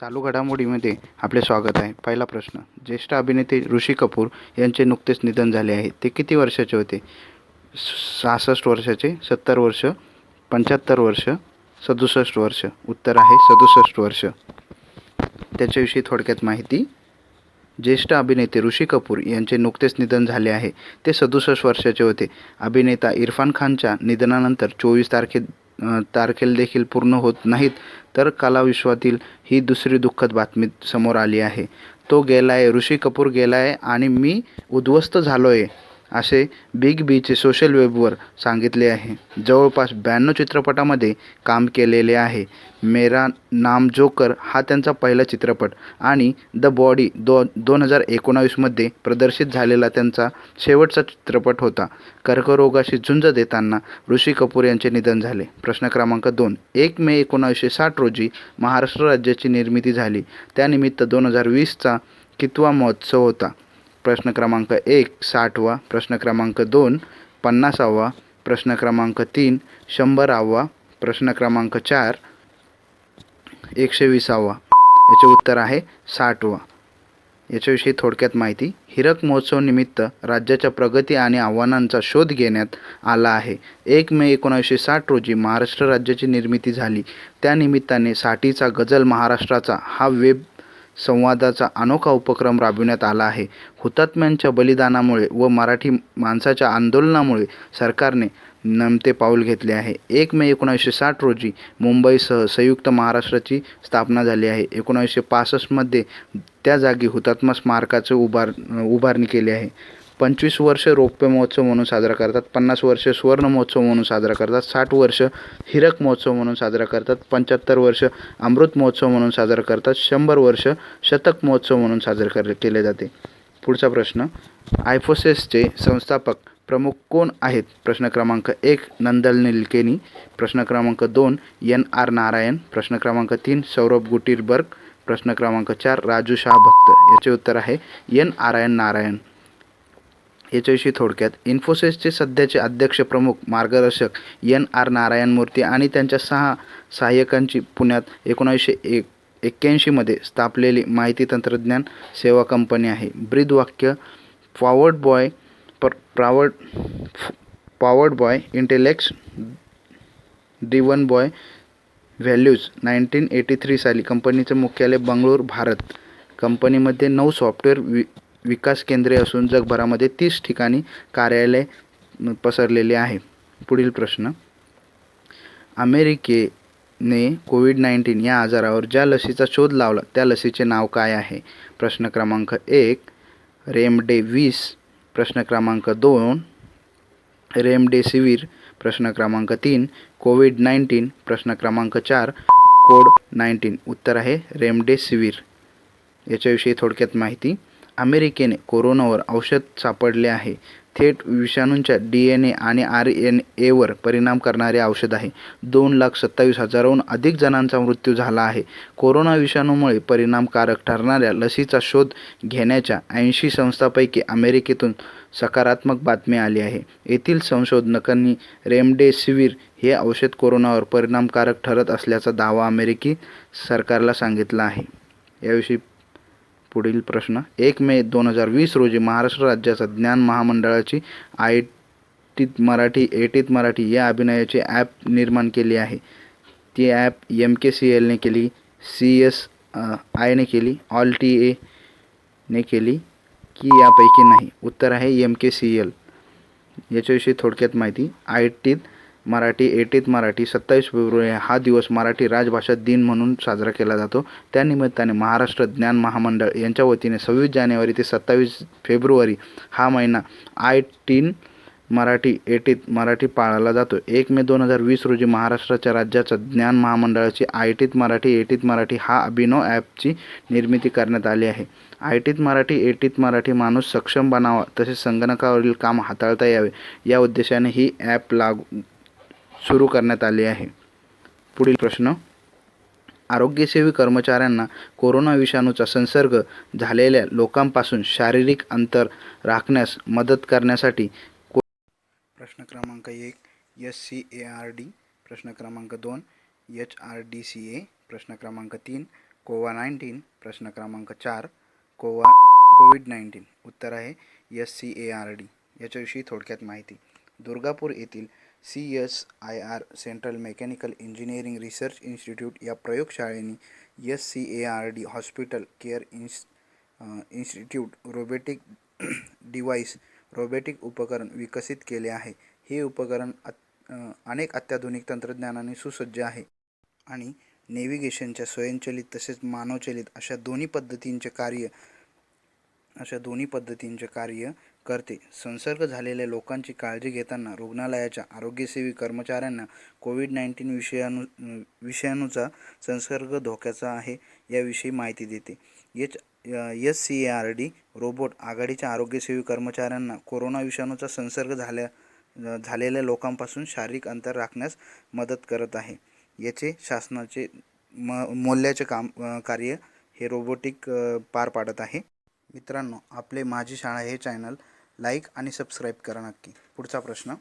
चालू घडामोडीमध्ये आपले स्वागत आहे. पहिला प्रश्न, ज्येष्ठ अभिनेते ऋषी कपूर यांचे नुकतेच निधन झाले आहे. ते किती वर्षाचे होते? 66 वर्षाचे, 70 वर्ष, 75 वर्ष, 67 वर्ष. उत्तर आहे 67 वर्ष. त्याच्याविषयी थोडक्यात माहिती. ज्येष्ठ अभिनेते ऋषी कपूर यांचे नुकतेच निधन झाले आहे. ते 67 वर्षाचे होते. अभिनेता इरफान खानच्या निधनानंतर 24 तारखेला देखील पूर्ण होत नाहीत, तर कलाविश्वातील ही दुसरी दुःखद बातमी समोर आली आहे. तो गेलाय, ऋषी कपूर गेलाय आणि मी उद्ध्वस्त झालोय, असे बिग बीचे सोशल वेबवर सांगितले आहे. जवळपास 92 चित्रपटामध्ये काम केलेले आहे. मेरा नाम जोकर हा त्यांचा पहिला चित्रपट आणि द बॉडी 2019मध्ये प्रदर्शित झालेला त्यांचा शेवटचा चित्रपट होता. कर्करोगाशी झुंज देताना ऋषी कपूर यांचे निधन झाले. प्रश्न क्रमांक 2, 1 मे 1960 रोजी महाराष्ट्र राज्याची निर्मिती झाली. त्यानिमित्त 2020चा कितवा महोत्सव होता? प्रश्न क्रमांक 1, 60वा. प्रश्न क्रमांक 2, 50वा. प्रश्न क्रमांक 3, 100वा. प्रश्न क्रमांक 4, 120वा. याचे उत्तर आहे 60वा. याच्याविषयी थोडक्यात माहिती. हीरक महोत्सव निमित्त राज्याच्या प्रगती आणि आव्हानांचा शोध घेण्यात आला आहे. 1 मे 1960 रोजी महाराष्ट्र राज्याची निर्मिती झाली. त्यानिमित्ताने साठीचा गझल महाराष्ट्राचा हा वेब संवादाचा अनोखा उपक्रम राबविण्यात आला आहे. हुतात्म्यांच्या बलिदानामुळे व मराठी माणसाच्या आंदोलनामुळे सरकारने नमते पाऊल घेतले आहे. 1 मे 1960 रोजी मुंबईसह संयुक्त महाराष्ट्राची स्थापना झाली आहे. 1965मध्ये त्या जागी हुतात्मा स्मारकाचे उभारणी केली आहे. 25 वर्ष रौप्य महोत्सव म्हणून साजरा करतात, 50 वर्ष सुवर्ण महोत्सव म्हणून साजरा करतात, 60 वर्ष हीरक महोत्सव म्हणून साजरा करतात, 75 वर्ष अमृत महोत्सव म्हणून साजरा करतात, 100 वर्ष शतक महोत्सव म्हणून साजरे केले जाते. पुढचा प्रश्न, आयफोसेसचे संस्थापक प्रमुख कोण आहेत? प्रश्न क्रमांक 1, नंदन निलेकणी. प्रश्न क्रमांक 2, NR नारायण. प्रश्न क्रमांक 3, सौरभ गुटेरबर्ग. प्रश्न क्रमांक 4, राजू शाह भक्त. याचे उत्तर आहे NR नारायण. याच्याविषयी थोडक्यात, इन्फोसिसचे सध्याचे अध्यक्ष प्रमुख मार्गदर्शक NR नारायण मूर्ती आणि त्यांच्या 6 सहाय्यकांची पुण्यात 1981मध्ये स्थापलेली माहिती तंत्रज्ञान सेवा कंपनी आहे. ब्रीदवाक्य powered by intellect driven by values. 1983 साली कंपनीचे मुख्यालय बंगळूर, भारत. कंपनीमध्ये 9 सॉफ्टवेअर विकास केंद्रे असून जगभरामध्ये 30 ठिकाणी कार्यालय पसरलेले आहे. पुढील प्रश्न, अमेरिकेने कोविड-19 या आजारावर ज्या लसीचा शोध लावला त्या लसीचे नाव काय आहे? प्रश्न क्रमांक 1, रेमडेसिवीर. प्रश्न क्रमांक 2, रेमडेसिवीर. प्रश्न क्रमांक 3, कोविड-19. प्रश्न क्रमांक 4, कोड-19. उत्तर आहे रेमडेसिवीर. याच्याविषयी थोडक्यात माहिती. अमेरिकेने कोरोनावर औषध सापडले आहे. थेट विषाणूंच्या DNA आणि RNAवर परिणाम करणारे औषध आहे. 2,27,000हून अधिक जणांचा मृत्यू झाला आहे. कोरोना विषाणूमुळे परिणामकारक ठरणाऱ्या लसीचा शोध घेण्याच्या 80 संस्थांपैकी अमेरिकेतून सकारात्मक बातमी आली आहे. येथील संशोधकांनी रेमडेसिवीर हे औषध कोरोनावर परिणामकारक ठरत असल्याचा दावा अमेरिकी सरकारला सांगितला आहे. याविषयी पुढील प्रश्न, 1 मे 2020 रोजी महाराष्ट्र राज्याच्या ज्ञान महामंडळाची ITT मराठी या अभिनयाचे ॲप निर्माण केले आहे. ती ॲप MKCLने केली, CSIने केली, ऑल TAने केली की यापैकी नाही? उत्तर आहे MKCL. याच्याविषयी थोडक्यात माहिती. ITT मराठी 27 फेब्रुवारी हा दिवस मराठी राजभाषा दिन म्हणून साजरा केला जातो. त्यानिमित्ताने महाराष्ट्र ज्ञान महामंडळ यांच्या वतीने 26 जानेवारी ते 27 फेब्रुवारी हा महिना ITT मराठी पाळला जातो. 1 मे 2020 रोजी महाराष्ट्राच्या राज्याच्या ज्ञान महामंडळाची ITT मराठी हा अभिनव ॲपची निर्मिती करण्यात आली आहे. ITT मराठी माणूस सक्षम बनावा, तसेच संगणकावरील काम हाताळता यावे या उद्देशाने ही ॲप सुरू करण्यात आली आहे. पुढील प्रश्न, आरोग्यसेवी कर्मचाऱ्यांना कोरोना विषाणूचा संसर्ग झालेल्या लोकांपासून शारीरिक अंतर राखण्यास मदत करण्यासाठी प्रश्न क्रमांक 1, SCARD. प्रश्न क्रमांक 2, HRDCA. प्रश्न क्रमांक 3, कोवा-19 प्रश्न क्रमांक 4 कोविड-19 उत्तर आहे SCARD. याच्याविषयी थोडक्यात माहिती. दुर्गापूर येथील CSIR central mechanical engineering research institute या प्रयोगशाळेने SCARD hospital care institute robotic device robotic उपकरण विकसित केले आहे. हे उपकरण अनेक अत्याधुनिक तंत्रज्ञानाने सुसज्ज आहे आणि नेव्हिगेशनच्या स्वयंचलित तसेच मानवचलित अशा दोन्ही पद्धतींचे कार्य करते. संसर्ग झालेल्या लोकांची काळजी घेताना रुग्णालयाच्या आरोग्यसेवी कर्मचाऱ्यांना कोविड-19 विषाणूचा संसर्ग धोक्याचा आहे याविषयी माहिती देते. SCARD रोबोट आघाडीच्या आरोग्यसेवी कर्मचाऱ्यांना कोरोना विषाणूचा संसर्ग झालेल्या लोकांपासून शारीरिक अंतर राखण्यास मदत करत आहे. याचे शासनाचे मोलाचे कार्य हे रोबोटिक पार पाडत आहे. मित्रांनो, आपले माझी शाळा हे चॅनल लाईक आणि सबस्क्राईब करा नक्की. पुढचा प्रश्न.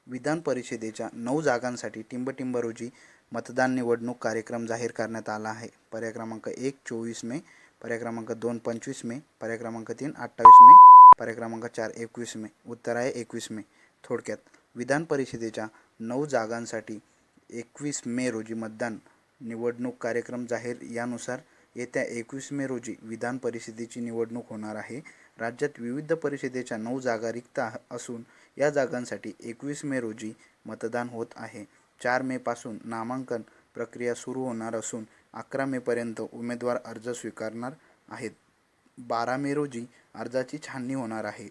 विधान परिषदेच्या 9 जागांसाठी टिंब रोजी मतदान निवडणूक कार्यक्रम जाहीर करण्यात आला आहे. पर्याय क्रमांक 1 24 मे, पर्याय क्रमांक 2 25 मे, पर्याय क्रमांक 3 28 मे, पर्याय क्रमांक 4 21 मे. उत्तर आहे 21 मे. थोडक्यात, विधान परिषदेच्या 9 जागांसाठी 21 मे रोजी मतदान निवडणूक कार्यक्रम जाहीर. यानुसार येत्या 21 मे रोजी विधान परिषदेची निवडणूक होणार आहे. राज्यात विविध परिषदेच्या 9 जागा रिक्त असून या जागांसाठी 21 मे रोजी मतदान होत आहे. 4 मे पासून नामांकन प्रक्रिया सुरू होणार असून 11 मे पर्यंत उमेदवार अर्ज स्वीकारणार आहेत. 12 मे रोजी अर्जाची छाननी होणार आहे.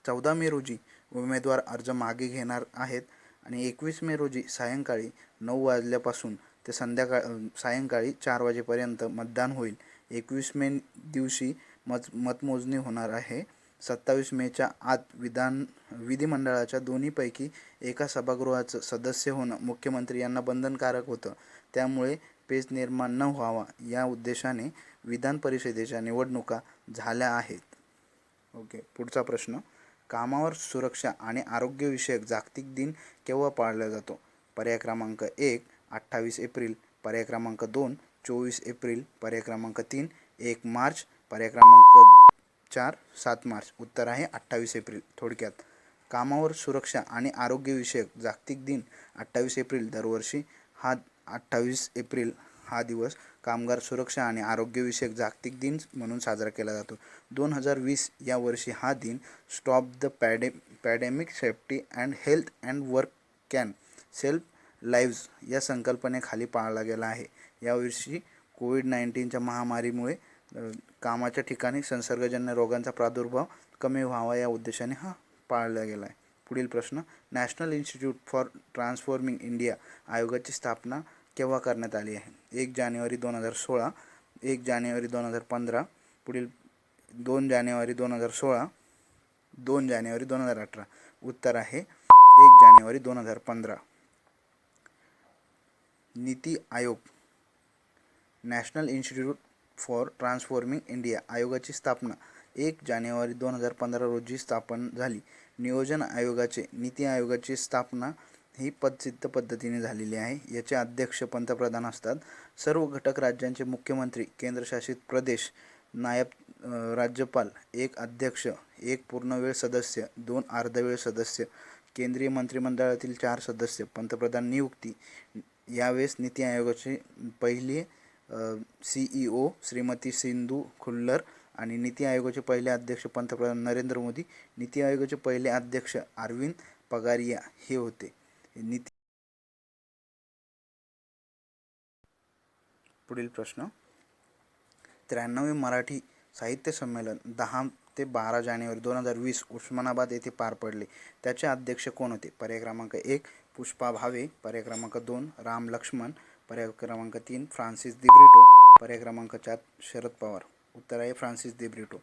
14 मे रोजी उमेदवार अर्ज मागे घेणार आहेत आणि 21 मे रोजी सायंकाळी 9 वाजल्यापासून ते सायंकाळी 4 वाजेपर्यंत मतदान होईल. 21 मे दिवशी मतमोजणी होणार आहे. 27 मेच्या आत विधिमंडळाच्या दोन्हीपैकी एका सभागृहाचं सदस्य होणं मुख्यमंत्री यांना बंधनकारक होतं. त्यामुळे पेच निर्माण न व्हावा या उद्देशाने विधान परिषदेच्या निवडणुका झाल्या आहेत. ओके. पुढचा प्रश्न. कामावर सुरक्षा आणि आरोग्यविषयक जागतिक दिन केव्हा पाळला जातो? पर्याय क्रमांक 1 28 एप्रिल, पर्याय क्रमांक 2 24 एप्रिल, पर्याय क्रमांक 3 1 मार्च, पर्याय क्रमांक 4 7 मार्च. उत्तर आहे 28 एप्रिल. थोडक्यात, कामावर सुरक्षा आणि आरोग्यविषयक जागतिक दिन 28 एप्रिल दरवर्षी 28 एप्रिल हा दिवस कामगार सुरक्षा आणि आरोग्यविषयक जागतिक दिन म्हणून साजरा केला जातो. 2020 या वर्षी हा दिन stop the pandemic safety and health and work can save lives या संकल्पनेखाली पाळला गेला आहे. यावर्षी कोविड-19च्या महामारीमुळे कामाच्या ठिकाणी संसर्गजन्य रोगांचा प्रादुर्भाव कमी व्हावा या उद्देशाने हा पाळला गेला आहे. पुढील प्रश्न. National institute for transforming India आयोगाची स्थापना केव्हा करण्यात आली आहे? 1 जानेवारी 2016, 1 जानेवारी 2015, पुढील 2 जानेवारी 2016, 2 जानेवारी 2018. उत्तर आहे 1 जानेवारी 2015. NITI Aayog. National institute for transforming India आयोगाची स्थापना 1 जानेवारी 2015 रोजी स्थापन झाली. नियोजन आयोगाचे नीती आयोगाची स्थापना ही पदसिद्ध पद्धतीने झालेली आहे. याचे अध्यक्ष पंतप्रधान असतात. सर्व घटक राज्यांचे मुख्यमंत्री, केंद्रशासित प्रदेश, नायब राज्यपाल, 1 अध्यक्ष, 1 पूर्णवेळ सदस्य, 2 अर्धवेळ सदस्य, केंद्रीय मंत्रिमंडळातील 4 सदस्य, पंतप्रधान नियुक्ती. यावेळेस नीती आयोगाचे पहिले CEO श्रीमती सिंधू खुल्लर आणि नीती आयोगाचे पहिले अध्यक्ष पंतप्रधान नरेंद्र मोदी. नीती आयोगाचे पहिले अध्यक्ष अरविंद पगारिया हे होते. पुढील प्रश्न. 93वे मराठी साहित्य संमेलन 10 ते 12 जानेवारी 2020 उस्मानाबाद येथे पार पडले. त्याचे अध्यक्ष कोण होते? पर्याय क्रमांक 1 पुष्पा भावे, पर्याय क्रमांक 2 राम लक्ष्मण, पर्याय क्रमांक 3 फ्रान्सिस दिब्रिटो, पर्याय क्रमांक 4 शरद पवार. उत्तर आहे फ्रान्सिस दिब्रिटो.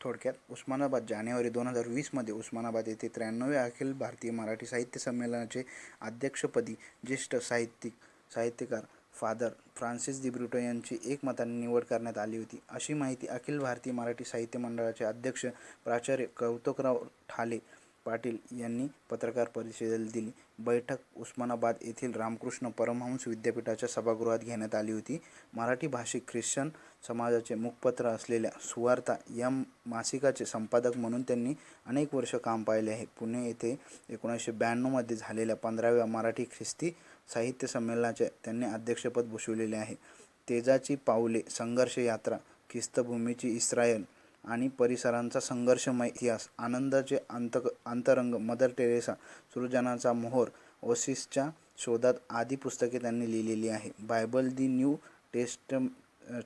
थोडक्यात, उस्मानाबाद जानेवारी 2020 मध्ये उस्मानाबाद येथे 93वे अखिल भारतीय मराठी साहित्य संमेलनाचे अध्यक्षपदी ज्येष्ठ साहित्यकार फादर फ्रान्सिस दिब्रिटो यांची एकमताने निवड करण्यात आली होती. अशी माहिती अखिल भारतीय मराठी साहित्य मंडळाचे अध्यक्ष प्राचार्य कौतिकराव ठाले पाटील यांनी पत्रकार परिषदेला दिली. बैठक उस्मानाबाद येथील रामकृष्ण परमहंस विद्यापीठाच्या सभागृहात घेण्यात आली होती. मराठी भाषिक ख्रिश्चन समाजाचे मुखपत्र असलेल्या सुवार्ता या मासिकाचे संपादक म्हणून त्यांनी अनेक वर्ष काम पाहिले आहे. पुणे येथे 1992 झालेल्या 15व्या मराठी ख्रिस्ती साहित्य संमेलनाचे त्यांनी अध्यक्षपद भूषविलेले आहे. तेजाची पाऊले, संघर्ष यात्रा, ख्रिस्तभूमीची इस्रायल आणि परिसरांचा संघर्षमय इतिहास, आनंदाचे अंतरंग, मदर टेरेसा, सृजनाचा मोहर, ओसिसच्या शोधात आदी पुस्तके त्यांनी लिहिलेली आहे. बायबल दी न्यू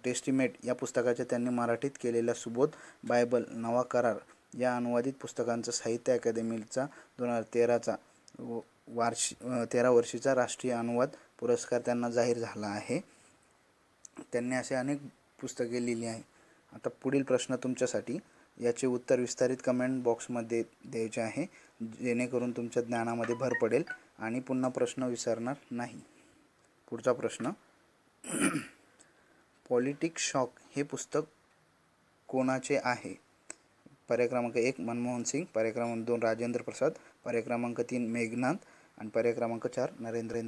टेस्टिमेट या पुस्तकाचे त्यांनी मराठीत केलेल्या सुबोध बायबल, नवा करार या अनुवादित पुस्तकांचा साहित्य अकादमीचा 2013चा 13 वर्षीचा राष्ट्रीय अनुवाद पुरस्कार त्यांना जाहीर झाला आहे. त्यांनी असे अनेक पुस्तके लिहिली आहे. आता पुढील प्रश्न तुमच्यासाठी, याचे उत्तर विस्तारित कमेंट बॉक्समध्ये द्यायचे आहे, जेणेकरून तुमच्या ज्ञानामध्ये भर पडेल आणि पुन्हा प्रश्न विसरणार नाही. पुढचा प्रश्न, पॉलिटिक्स शॉक हे पुस्तक कोणाचे आहे? पर्याय क्रमांक 1 मनमोहन सिंग, पर्याय क्रमांक 2 राजेंद्र प्रसाद, पर्याय क्रमांक 3 मेघनाद आणि पर्याय क्रमांक 4 नरेंद्र